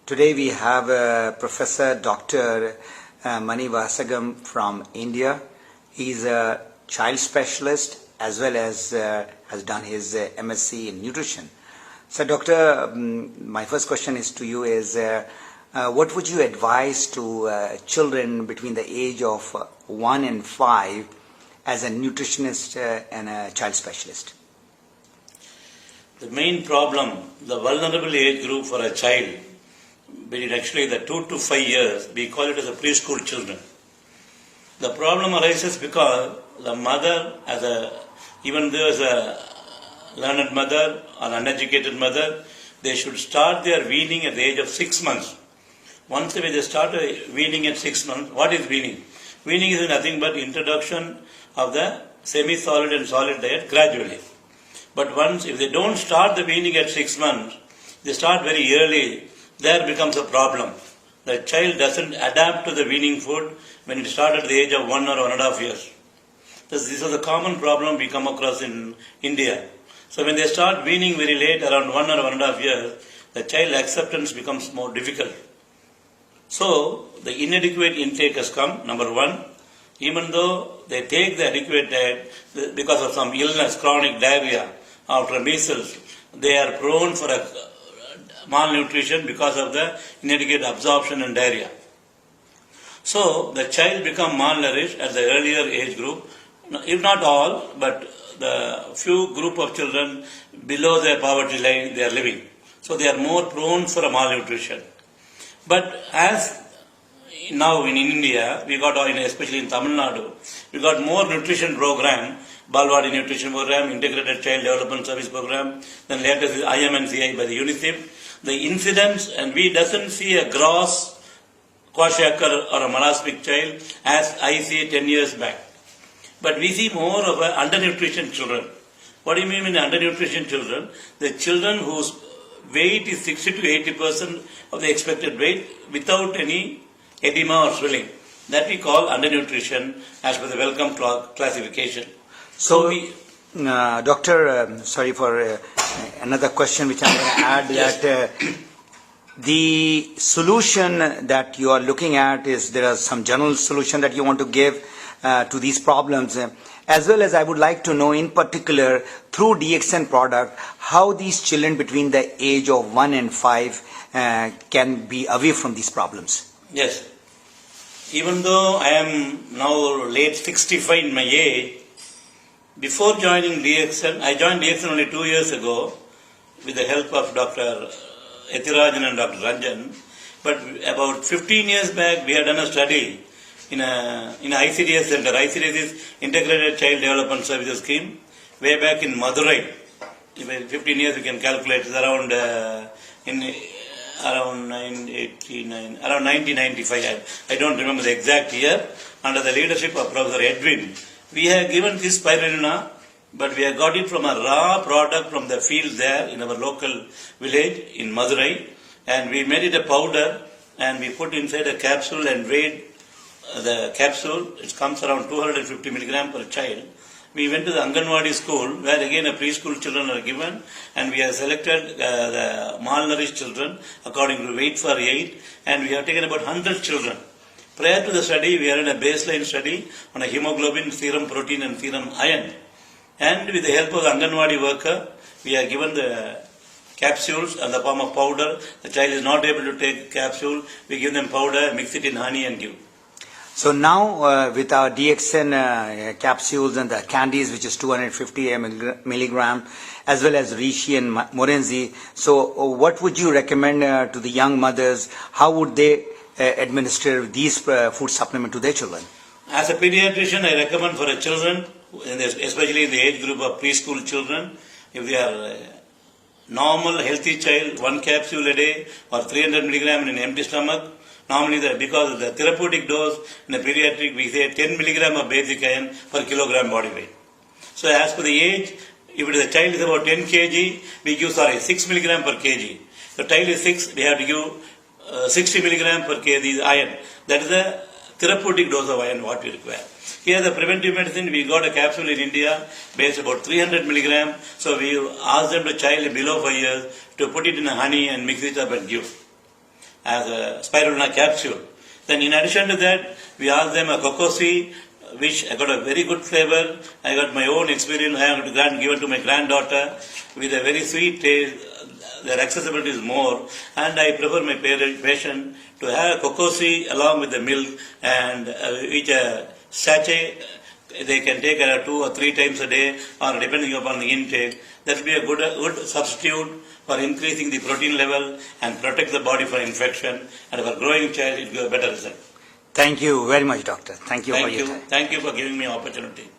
Today we have Professor Dr. Mani Vasagam from India. He's a child specialist as well as has done his MSc in nutrition. So Doctor, my first question is to you is what would you advise to children between the age of 1 and 5 as a nutritionist and a child specialist? The main problem, the vulnerable age group for a child, between actually the 2 to 5 years, we call it as a preschool children. The problem arises because the mother, even though as a learned mother or uneducated mother, they should start their weaning at the age of 6 months. Once they start weaning at 6 months, what is weaning? Weaning is nothing but introduction of the semi-solid and solid diet gradually. But once, if they don't start the weaning at 6 months, they start very early, there becomes a problem. The child doesn't adapt to the weaning food when it starts at the age of 1 or 1.5 years. These are the common problem we come across in India. So when they start weaning very late, around 1 or 1.5 years, the child acceptance becomes more difficult. So the inadequate intake has come, number one. Even though they take the adequate diet, because of some illness, chronic diarrhea, after measles, they are prone for a malnutrition because of the inadequate absorption and diarrhea. So the child become malnourished at the earlier age group, if not all, but the few group of children below their poverty line they are living. So they are more prone for a malnutrition. But as now in India, we got, especially in Tamil Nadu, we got more nutrition program, Balwadi Nutrition Program, Integrated Child Development Service Program, then later is IMNCI by the UNICEF. The incidence, and we doesn't see a gross kwashiorkor or a malasptic child as I see 10 years back. But we see more of a undernutrition children. What do you mean by undernutrition children? The children whose weight is 60 to 80% of the expected weight without any edema or swelling. That we call undernutrition as per the Wellcome classification. So Doctor, sorry for another question which I'm going to add, yes. That the solution that you are looking at is there are some general solution that you want to give to these problems, as well as I would like to know in particular through DXN product how these children between the age of 1 and 5 can be away from these problems. Yes. Even though I am now late 65 in my age, before joining DXN, I joined DXN only 2 years ago with the help of Dr. Ethirajan and Dr. Ranjan. But about 15 years back, we had done a study in a ICDS center. ICDS is Integrated Child Development Services Scheme, way back in Madurai. 15 years you can calculate, it's around 1995. I don't remember the exact year. Under the leadership of Professor Edwin, we have given this spirulina, but we have got it from a raw product from the field there in our local village in Madurai, and we made it a powder and we put inside a capsule and weighed the capsule. It comes around 250 milligram per child. We went to the Anganwadi school where again a preschool children are given, and we have selected the malnourished children according to weight for age, and we have taken about 100 children. Prior to the study, we had a baseline study on a hemoglobin, serum protein and serum iron. And with the help of the Anganwadi worker, we have given the capsules in the form of powder. The child is not able to take capsule. We give them powder, mix it in honey and give. So now with our DXN capsules and the candies, which is 250 milligram, as well as Reishi and Morenzi, so what would you recommend to the young mothers? How would they administer these food supplement to their children? As a pediatrician, I recommend for a children, especially in the age group of preschool children, if they are normal healthy child, 1 capsule a day or 300 milligram in an empty stomach. Normally, because of the therapeutic dose in a pediatric, we say 10 milligram of basic iron per kilogram body weight. So as per the age, if the child is about 10 kg, we give 6 milligram per kg. The child is 6, we have to give 60 milligram per kg iron. That is the therapeutic dose of iron what we require. Here the preventive medicine, we got a capsule in India based about 300 milligram. So we ask them to child below 5 years to put it in a honey and mix it up and give. as a spirulina capsule. Then in addition to that, we ask them a cocoa which I got a very good flavor. I got my own experience. I have given to my granddaughter with a very sweet taste. Their accessibility is more, and I prefer my patient to have a cocoa along with the milk, and each sachet they can take 2 or 3 times a day, or depending upon the intake. That will be a good substitute for increasing the protein level and protect the body from infection. And for growing child, it will give a better result. Thank you very much, doctor. Thank you for your time. Thank you for giving me opportunity.